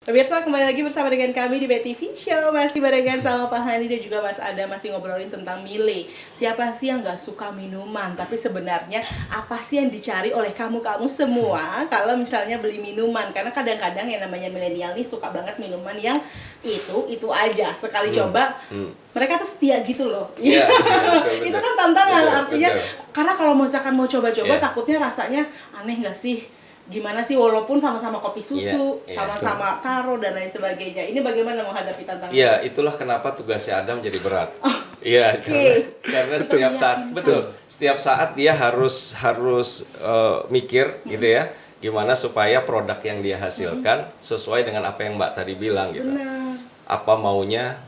Pemirsa, kembali lagi bersama dengan kami di BTV Show. Masih barengan sama Pak Hani dan juga Mas Adam, masih ngobrolin tentang milih. Siapa sih yang gak suka minuman? Tapi sebenarnya apa sih yang dicari oleh kamu-kamu semua kalau misalnya beli minuman? Karena kadang-kadang yang namanya milenial nih suka banget minuman yang itu aja. Sekali coba, mereka tuh setia gitu loh. Iya, Itu kan tantangan, artinya betul. karena kalau misalkan mau coba-coba Iya. takutnya rasanya aneh gak sih? Gimana sih, walaupun sama-sama kopi susu, Iya, sama-sama taro dan lain sebagainya. Ini bagaimana menghadapi tantangan? Iya, itulah kenapa tugasnya Adam jadi berat. Oh, Iya, oke. karena setiap saat setiap saat dia harus mikir gitu ya, gimana supaya produk yang dia hasilkan sesuai dengan apa yang Mbak tadi bilang gitu. Benar. Apa maunya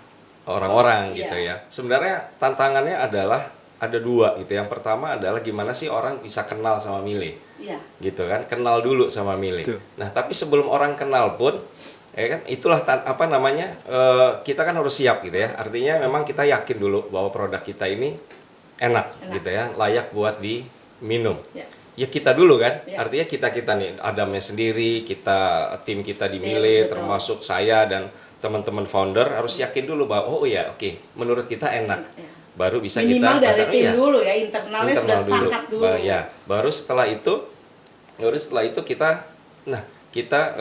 orang-orang Iya. gitu ya. Sebenarnya tantangannya adalah ada dua gitu. Yang pertama adalah gimana sih orang bisa kenal sama milih. Iya. Gitu kan, kenal dulu sama milih. Betul. Nah, tapi sebelum orang kenal pun, ya kan, itulah kita kan harus siap gitu ya. Artinya memang kita yakin dulu bahwa produk kita ini enak. Gitu ya, layak buat diminum. Ya. Ya kita dulu kan, Ya. artinya kita nih, Adamnya sendiri, tim kita di Iya, milih, betul. termasuk saya dan teman-teman founder harus yakin dulu bahwa oh ya oke, menurut kita enak. Ya. Baru bisa Minimal kita dari pasang, tim iya. dulu ya, internalnya sudah sepakat dulu. Ya, baru setelah itu kita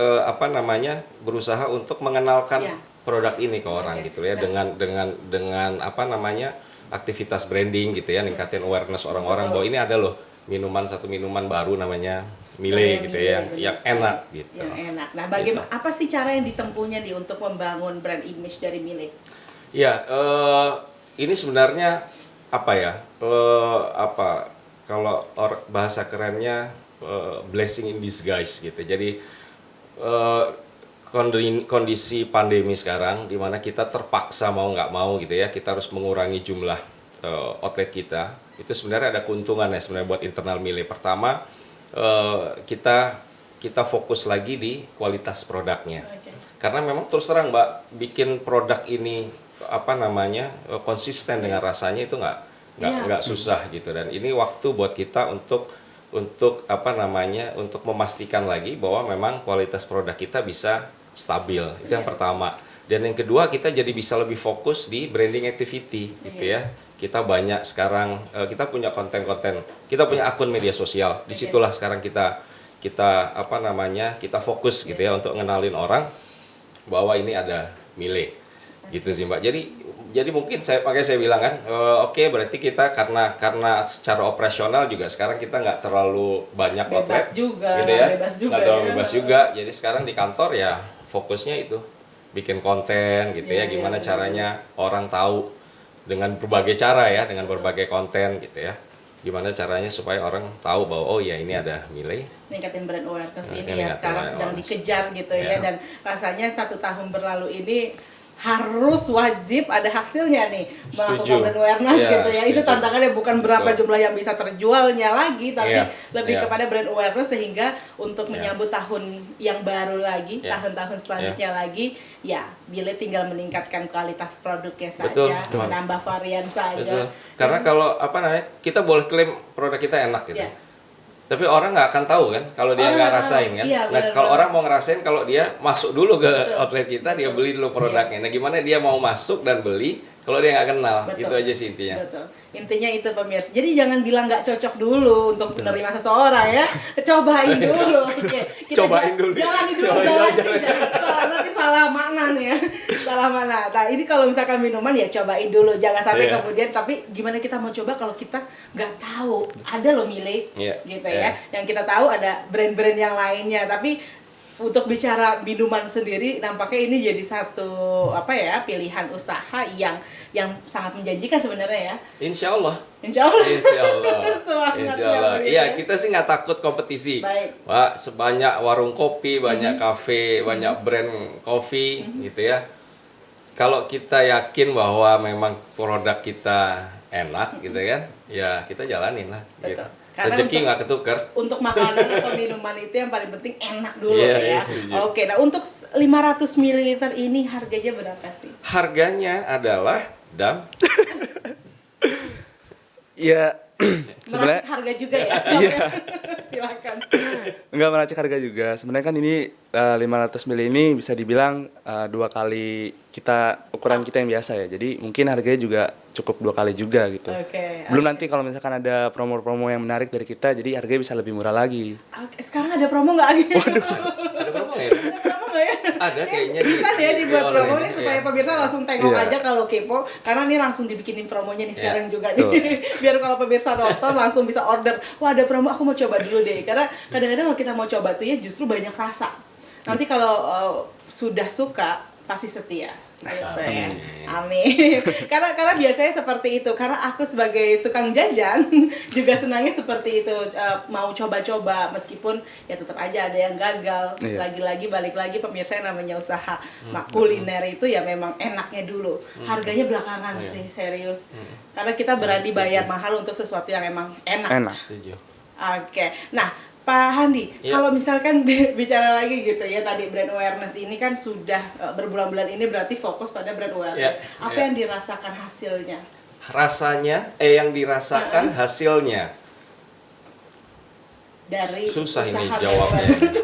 berusaha untuk mengenalkan Ya. produk ini ke orang Oke. gitu ya, Ya. dengan aktivitas branding gitu ya, ningkatin awareness orang-orang Betul. bahwa ini ada loh satu minuman baru namanya Mile gitu ya, yang enak gitu. Yang enak. Nah, bagaimana apa sih cara yang ditempuhnya untuk membangun brand image dari Mile? Ya, ini sebenarnya kalau bahasa kerennya blessing in disguise gitu. Jadi kondisi pandemi sekarang di mana kita terpaksa mau nggak mau gitu ya, kita harus mengurangi jumlah outlet kita. Itu sebenarnya ada keuntungannya sebenarnya buat internal Mile. Pertama, kita fokus lagi di kualitas produknya. Oke. Karena memang terus terang Mbak, bikin produk ini konsisten dengan rasanya itu nggak susah gitu, dan ini waktu buat kita untuk memastikan lagi bahwa memang kualitas produk kita bisa stabil. Itu yang pertama. Dan yang kedua, kita jadi bisa lebih fokus di branding activity gitu ya. Kita banyak sekarang, kita punya konten-konten, kita punya akun media sosial. Disitulah sekarang kita fokus gitu ya untuk ngenalin orang bahwa ini ada Mile gitu sih Mbak. Jadi mungkin makanya saya bilang kan, oke, berarti kita karena secara operasional juga sekarang kita nggak terlalu banyak outlet gitu ya, nggak terlalu bebas juga. Jadi sekarang di kantor ya fokusnya itu bikin konten gitu ya, gimana caranya orang tahu dengan berbagai cara ya, dengan berbagai konten gitu ya. Gimana caranya supaya orang tahu bahwa oh ya ini ada Mile. Ningkatin brand awareness ini ya, Ningkatin sekarang brand sedang awareness. dikejar gitu ya. Ya. Dan rasanya 1 tahun berlalu ini harus wajib ada hasilnya nih melakukan Setuju. brand awareness Ya, gitu ya. Itu setuju. tantangannya bukan berapa Betul. jumlah yang bisa terjualnya lagi, tapi Iya, lebih iya. kepada brand awareness, sehingga untuk Iya. menyambut tahun yang baru lagi, Iya. tahun-tahun selanjutnya lagi, ya Mile tinggal meningkatkan kualitas produknya Betul, saja, betul. menambah varian saja. Betul. Karena kalau kita boleh klaim produk kita enak gitu. Ya. Tapi orang nggak akan tahu kan kalau dia Orang nggak nggak tahu. rasain kan. Iya, Nah, benar-benar. kalau orang mau ngerasain, kalau dia masuk dulu ke Betul. outlet kita, dia Betul. beli dulu produknya. Nah, gimana dia mau masuk dan beli kalau dia nggak kenal? Betul. Itu aja sih intinya. Betul. Intinya itu pemirsa. Jadi jangan bilang nggak cocok dulu untuk menerima seseorang ya. Cobain dulu. Oke. Kita Cobain dulu. Jalanin dulu. Cobain, Nanti salah makna nih ya. Salah makna. Nah, ini kalau misalkan minuman ya cobain dulu. Jangan sampai Iya. kemudian, tapi gimana kita mau coba kalau kita nggak tahu ada loh Mile Iya. gitu Iya. ya. Yang kita tahu ada brand-brand yang lainnya, tapi untuk bicara minuman sendiri, nampaknya ini jadi satu pilihan usaha yang sangat menjanjikan sebenarnya ya. Insya Allah. Insya Allah. Insya Allah. Semangat Insya ya, Allah. Bang, Iya, ya. kita sih nggak takut kompetisi. Baik. Wah, sebanyak warung kopi, banyak kafe, banyak brand kopi gitu ya. Kalau kita yakin bahwa memang produk kita enak gitu kan, ya kita jalanin lah. Betul. Gitu. Karena Rezeki nggak ketukar. Untuk makanan atau minuman itu yang paling penting enak dulu ya. Iya, setuju. Oke, nah untuk 500 ml ini harganya berapa sih? Harganya adalah Ya Meracik harga juga ya? Iya. Silakan. Enggak meracik harga juga. Sebenarnya kan ini 500 ml ini bisa dibilang 2 kali ukuran kita yang biasa ya. Jadi mungkin harganya juga cukup 2 kali juga gitu. Oke. Belum nanti kalau misalkan ada promo-promo yang menarik dari kita, jadi harganya bisa lebih murah lagi. Oke, sekarang ada promo nggak? Waduh. Ada promo ya? Ada promo nggak ya? Ada kayaknya Kan ya dibuat online. promo nih supaya Iya. pemirsa langsung tengok Iya. aja kalau kepo, karena ini langsung dibikinin promonya nih Iya. sekarang juga Tuh. nih. Biar kalau pemirsa nonton langsung bisa order. Wah, ada promo, aku mau coba dulu deh. Karena kadang-kadang kalau kita mau coba tuh ya justru banyak rasa. Nanti kalau sudah suka pasti setia. Gitu ya. Amin. Karena biasanya seperti itu. Karena aku sebagai tukang jajan juga senangnya seperti itu. Mau coba-coba meskipun ya tetap aja ada yang gagal. Iya. Lagi-lagi balik lagi pemirsa yang namanya usaha kuliner itu ya memang enaknya dulu. Harganya belakangan sih, serius. Karena kita berani bayar mahal untuk sesuatu yang emang enak. Enak. Setuju. Oke. Nah, Pak Handi, Iya. kalau misalkan bicara lagi gitu ya, tadi brand awareness ini kan sudah berbulan-bulan ini berarti fokus pada brand awareness. Iya, Apa iya. yang dirasakan hasilnya? Yang dirasakan hasilnya. Dari Susah ini usaha jawabnya. awareness?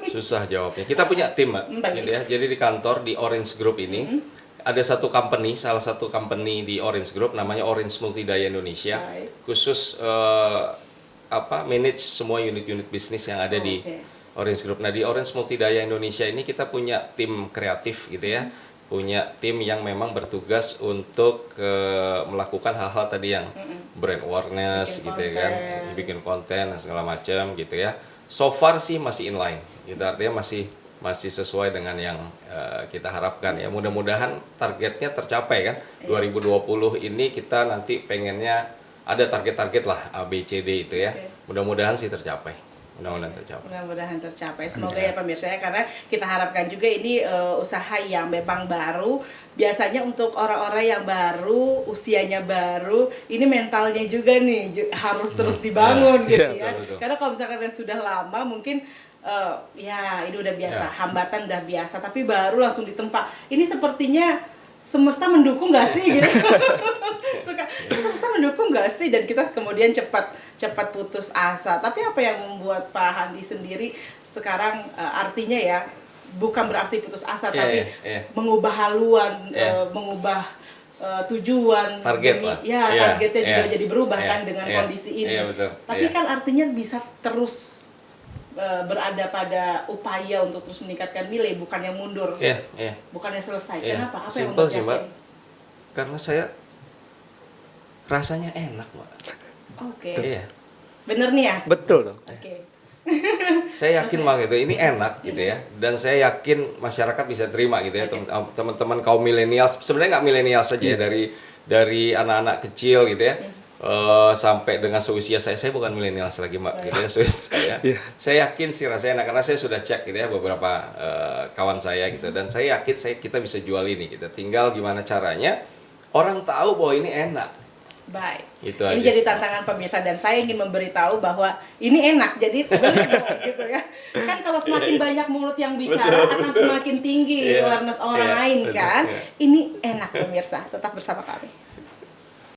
Susah jawabnya. Kita punya tim, Mbak. Baik. Gitu ya. Jadi di kantor di Orange Group ini ada salah satu company di Orange Group namanya Orange Multidaya Indonesia. Baik. Khusus manage semua unit-unit bisnis yang ada di Oke. Orange Group. Nah, di Orange Multidaya Indonesia ini kita punya tim kreatif gitu ya. Punya tim yang memang bertugas untuk melakukan hal-hal tadi yang brand awareness Bikin gitu ya kan, konten. bikin konten segala macam gitu ya. So far sih masih inline. Gitu artinya masih sesuai dengan yang kita harapkan ya. Mudah-mudahan targetnya tercapai kan. 2020 ini kita nanti pengennya ada target-target lah A, B, C, D itu ya. Oke. Mudah-mudahan sih tercapai. Mudah-mudahan tercapai. Mudah-mudahan tercapai. Semoga ya pemirsa ya, karena kita harapkan juga ini usaha yang memang baru. Biasanya untuk orang-orang yang baru, usianya baru, ini mentalnya juga nih harus terus dibangun gitu Iya, ya. betul. Karena kalau misalkan yang sudah lama mungkin ya ini udah biasa, Ya. hambatan udah biasa, tapi baru langsung ditempa. Ini sepertinya semesta mendukung nggak sih gitu? Semesta mendukung nggak sih, dan kita kemudian cepat putus asa. Tapi apa yang membuat Pak Handi sendiri sekarang artinya ya bukan berarti putus asa, Iya, tapi iya. mengubah haluan, Iya. mengubah tujuan Target lah. ya Iya, targetnya juga iya, jadi berubah iya, kan dengan iya, kondisi ini. iya, betul, Tapi iya. kan artinya bisa terus berada pada upaya untuk terus meningkatkan nilai, bukan yang mundur, Iya, iya. bukan yang selesai. Iya. Kenapa? Apa yang Simple membuat sih, Mbak. yakin? Karena saya rasanya enak, Mbak. Oke, Iya. bener nih ya. Betul dong. Oke. Saya yakin banget itu ini enak gitu ya, dan saya yakin masyarakat bisa terima gitu ya. Oke. Teman-teman kaum milenial, sebenarnya nggak milenial saja ya, dari anak-anak kecil gitu ya, sampai dengan seusia saya bukan milenial lagi Mbak gitu ya, seusia saya. Iya. Saya yakin sih rasanya enak, karena saya sudah cek gitu ya beberapa kawan saya gitu, dan saya yakin kita bisa jual ini gitu. Tinggal gimana caranya orang tahu bahwa ini enak. Baik. Itu Ini aja jadi sih. tantangan pemirsa, dan saya ingin memberitahu bahwa ini enak. Jadi beli dong, gitu ya. Kan kalau semakin banyak mulut yang bicara akan semakin tinggi Iya, awareness orang iya, lain betul, kan. iya. Ini enak pemirsa. Tetap bersama kami.